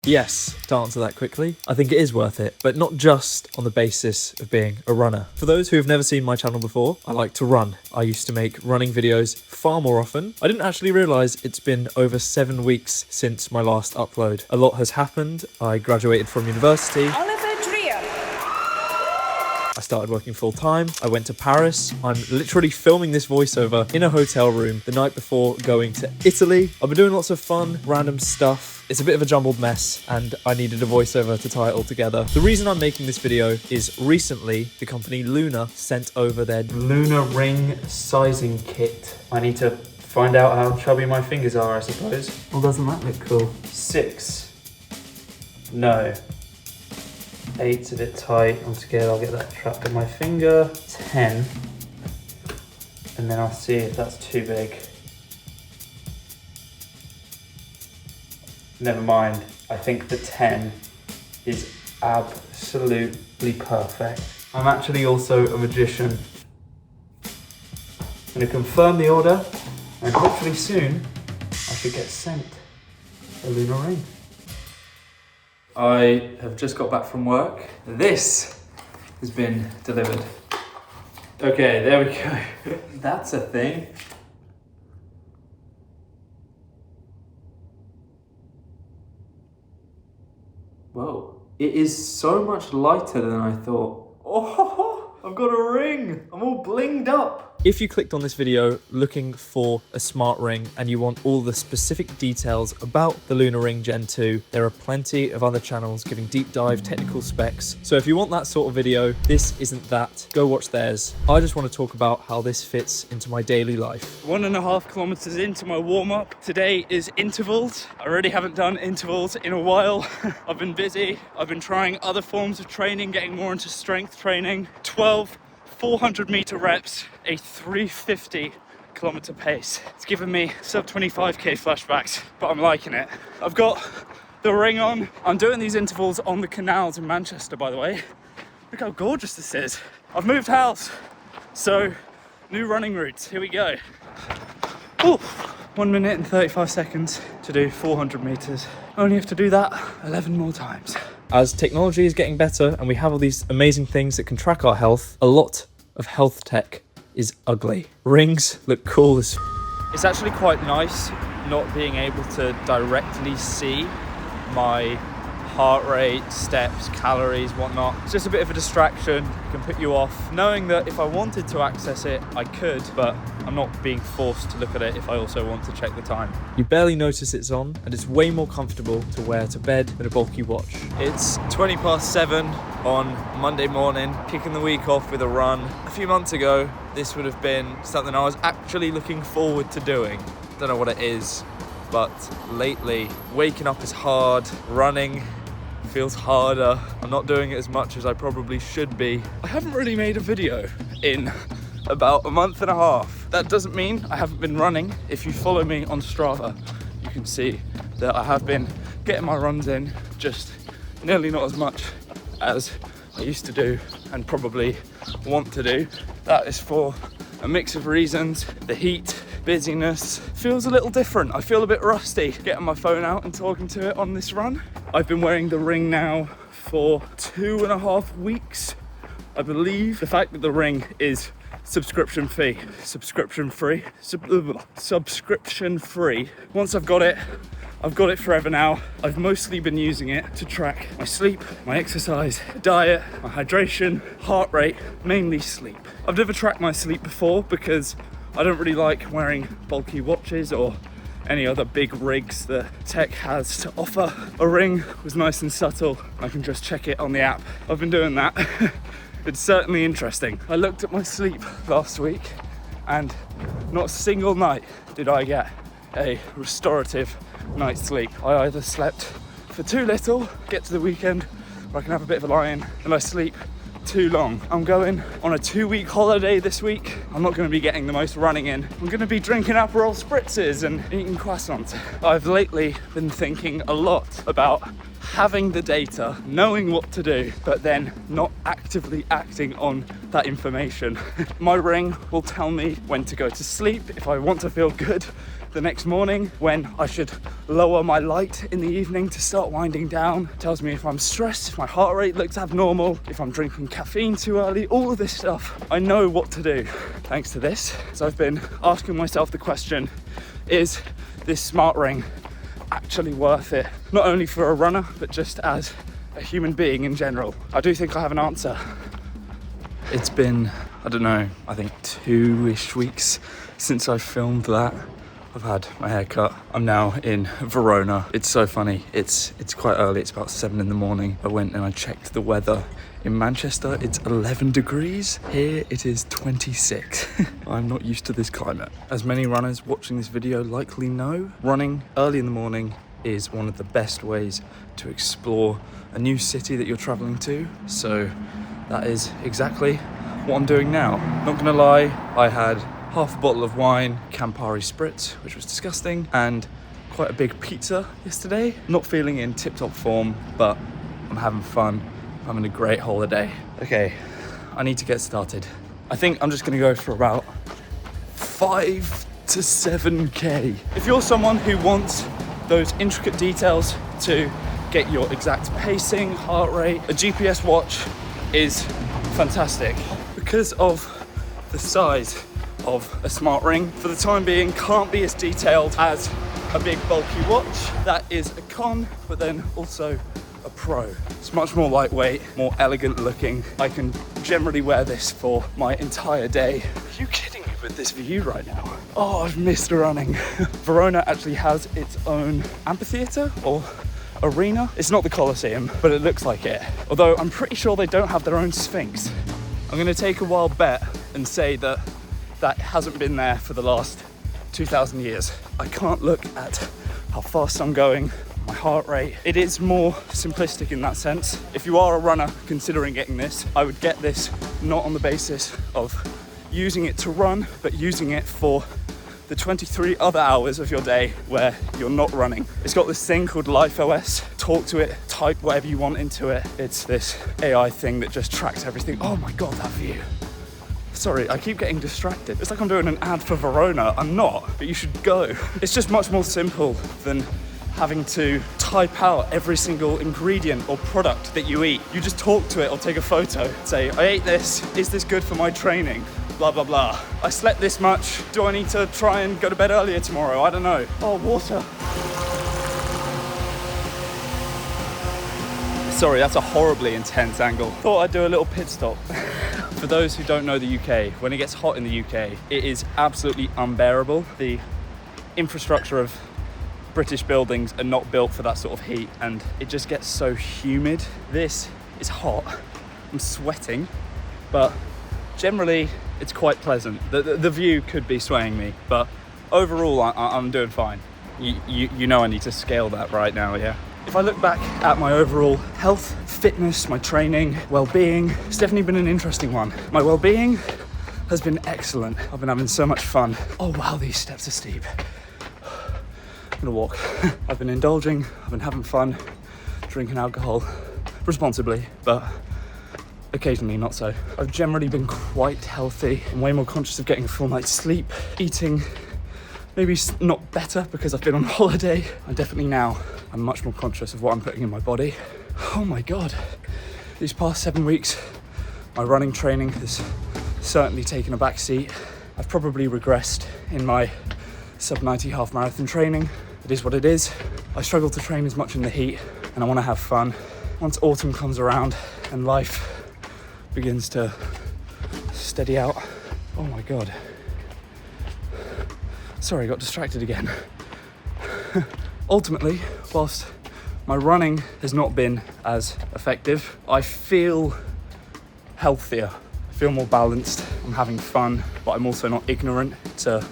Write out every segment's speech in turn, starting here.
Yes, to answer that quickly, I think it is worth it, but not just on the basis of being a runner. For those who have never seen my channel before, I like to run. I used to make running videos far more often. I didn't actually realise it's been over 7 weeks since my last upload. A lot has happened. I graduated from university. Drieu. I started working full time. I went to Paris. I'm literally filming this voiceover in a hotel room the night before going to Italy. I've been doing lots of fun, random stuff. It's a bit of a jumbled mess and I needed a voiceover to tie it all together. The reason I'm making this video is recently the company Luna sent over their Luna ring sizing kit. I need to find out how chubby my fingers are, I suppose. Well, doesn't that look cool? 6. No. 8's a bit tight. I'm scared I'll get that trapped in my finger. 10. And then I'll see if that's too big. Never mind. I think the 10 is absolutely perfect. I'm actually also a magician. I'm going to confirm the order and hopefully soon I should get sent a lunar ring. I have just got back from work. This has been delivered. Okay, there we go. That's a thing. Whoa, it is so much lighter than I thought. Oh, I've got a ring. I'm all blinged up. If you clicked on this video looking for a smart ring and you want all the specific details about the Luna Ring Gen 2, there are plenty of other channels giving deep dive technical specs. So if you want that sort of video, this isn't that. Go watch theirs. I just want to talk about how this fits into my daily life. 1.5 kilometers into my warm-up. Today is intervals. I really haven't done intervals in a while. I've been busy. I've been trying other forms of training, getting more into strength training. 12 400-meter reps, a 350-kilometer pace. It's given me sub 25k flashbacks, but I'm liking it. I've got the ring on. I'm doing these intervals on the canals in Manchester, by the way. Look how gorgeous this is. I've moved house, so new running routes. Here we go. Ooh, 1 minute and 35 seconds to do 400 meters. I only have to do that 11 more times. As technology is getting better and we have all these amazing things that can track our health, a lot of health tech is ugly. Rings look cool as It's actually quite nice not being able to directly see my heart rate, steps, calories, whatnot. It's just a bit of a distraction, it can put you off. Knowing that if I wanted to access it, I could, but I'm not being forced to look at it if I also want to check the time. You barely notice it's on, and it's way more comfortable to wear to bed than a bulky watch. It's 7:20 on Monday morning, kicking the week off with a run. A few months ago, this would have been something I was actually looking forward to doing. Don't know what it is, but lately, waking up is hard, running feels harder. I'm not doing it as much as I probably should be. I haven't really made a video in about a month and a half. That doesn't mean I haven't been running. If you follow me on Strava, you can see that I have been getting my runs in, just nearly not as much as I used to do and probably want to do. That is for a mix of reasons. The heat, busyness, feels a little different. I feel a bit rusty getting my phone out and talking to it on this run. I've been wearing the ring now for 2.5 weeks, I believe. The fact that the ring is subscription free. Once I've got it forever now. I've mostly been using it to track my sleep, my exercise, diet, my hydration, heart rate, mainly sleep. I've never tracked my sleep before because I don't really like wearing bulky watches or any other big rigs that tech has to offer. A ring was nice and subtle. I can just check it on the app. I've been doing that. It's certainly interesting. I looked at my sleep last week and not a single night did I get a restorative night's sleep. I either slept for too little, get to the weekend where I can have a bit of a lie-in, and I sleep too long. I'm going on a 2-week holiday this week. I'm not going to be getting the most running in. I'm going to be drinking Aperol spritzes and eating croissants. I've lately been thinking a lot about having the data, knowing what to do, but then not actively acting on that information. My ring will tell me when to go to sleep, if I want to feel good, the next morning when I should lower my light in the evening to start winding down. It tells me if I'm stressed, if my heart rate looks abnormal, if I'm drinking caffeine too early, all of this stuff. I know what to do thanks to this. So I've been asking myself the question, is this smart ring actually worth it? Not only for a runner, but just as a human being in general. I do think I have an answer. It's been, I don't know, I think 2-ish weeks since I filmed that. I've had my hair cut. I'm now in Verona. It's so funny. It's quite early. It's about 7 in the morning. I went and I checked the weather. In Manchester, it's 11 degrees. Here, it is 26. I'm not used to this climate. As many runners watching this video likely know, running early in the morning is one of the best ways to explore a new city that you're traveling to. So that is exactly what I'm doing now. Not gonna lie, I had half a bottle of wine, Campari Spritz, which was disgusting, and quite a big pizza yesterday. Not feeling in tip-top form, but I'm having fun. I'm having a great holiday. Okay, I need to get started. I think I'm just gonna go for about 5 to 7K. If you're someone who wants those intricate details to get your exact pacing, heart rate, a GPS watch is fantastic. Because of the size of a smart ring, for the time being, can't be as detailed as a big bulky watch. That is a con, but then also a pro. It's much more lightweight, more elegant looking. I can generally wear this for my entire day. Are you kidding me with this view right now? Oh, I've missed running. Verona actually has its own amphitheatre or arena. It's not the Colosseum, but it looks like it. Although I'm pretty sure they don't have their own Sphinx. I'm gonna take a wild bet and say that that hasn't been there for the last 2,000 years. I can't look at how fast I'm going, my heart rate. It is more simplistic in that sense. If you are a runner considering getting this, I would get this not on the basis of using it to run, but using it for the 23 other hours of your day where you're not running. It's got this thing called Life OS. Talk to it, type whatever you want into it. It's this AI thing that just tracks everything. Oh my God, that view. Sorry, I keep getting distracted. It's like I'm doing an ad for Verona. I'm not, but you should go. It's just much more simple than having to type out every single ingredient or product that you eat. You just talk to it or take a photo. Say, I ate this. Is this good for my training? Blah, blah, blah. I slept this much. Do I need to try and go to bed earlier tomorrow? I don't know. Oh, water. Sorry, that's a horribly intense angle. Thought I'd do a little pit stop. For those who don't know the UK, when it gets hot in the UK, it is absolutely unbearable. The infrastructure of British buildings are not built for that sort of heat, and it just gets so humid. This is hot. I'm sweating, but generally it's quite pleasant. The view could be swaying me, but overall I'm doing fine. You know I need to scale that right now, yeah? If I look back at my overall health, fitness, my training, well-being, it's definitely been an interesting one. My well-being has been excellent. I've been having so much fun. Oh wow, these steps are steep. I'm gonna walk. I've been indulging, I've been having fun, drinking alcohol responsibly, but occasionally not so. I've generally been quite healthy. I'm way more conscious of getting a full night's sleep, eating maybe not better because I've been on holiday. And definitely now, I'm much more conscious of what I'm putting in my body. Oh my God. These past 7 weeks, my running training has certainly taken a back seat. I've probably regressed in my sub-90 half marathon training. It is what it is. I struggle to train as much in the heat and I want to have fun. Once autumn comes around and life begins to steady out. Oh my God. Sorry, I got distracted again. Ultimately, whilst my running has not been as effective, I feel healthier. I feel more balanced. I'm having fun, but I'm also not ignorant to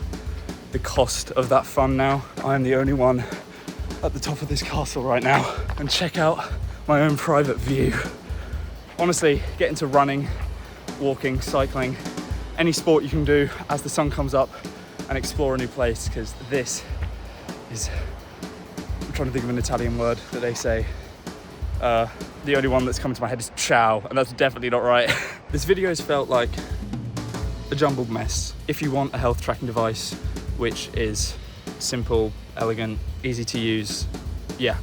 the cost of that fun now. I am the only one at the top of this castle right now. And check out my own private view. Honestly, get into running, walking, cycling, any sport you can do as the sun comes up and explore a new place, because this is, I'm trying to think of an Italian word that they say. The only one that's coming to my head is ciao, and that's definitely not right. This video has felt like a jumbled mess. If you want a health tracking device, which is simple, elegant, easy to use. Yeah,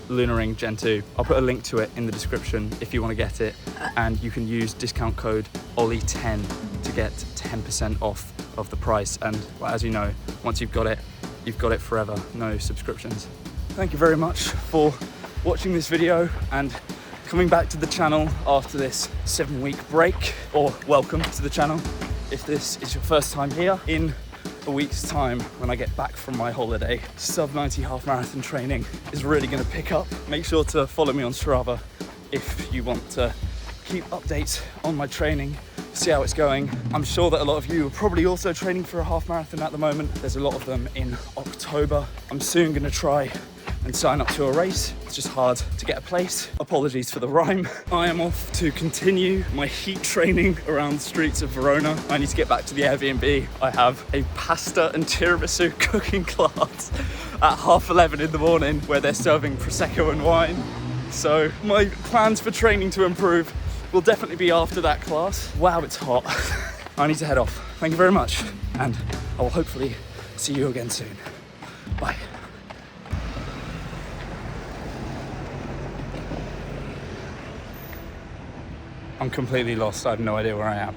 Lunar Ring Gen 2. I'll put a link to it in the description if you want to get it, and you can use discount code Ollie10 to get 10% off of the price. And well, as you know, once you've got it forever, no subscriptions. Thank you very much for watching this video and coming back to the channel after this 7-week break, or welcome to the channel if this is your first time here. In a week's time, when I get back from my holiday, sub 90 half marathon training is really going to pick up. Make sure to follow me on Strava if you want to keep updates on my training, see how it's going. I'm sure that a lot of you are probably also training for a half marathon at the moment. There's a lot of them in October. I'm soon going to try and sign up to a race. It's just hard to get a place. Apologies for the rhyme. I am off to continue my heat training around the streets of Verona. I need to get back to the Airbnb. I have a pasta and tiramisu cooking class at 11:30 in the morning where they're serving Prosecco and wine. So my plans for training to improve will definitely be after that class. Wow, it's hot. I need to head off. Thank you very much, and I will hopefully see you again soon. Bye. I'm completely lost. I have no idea where I am.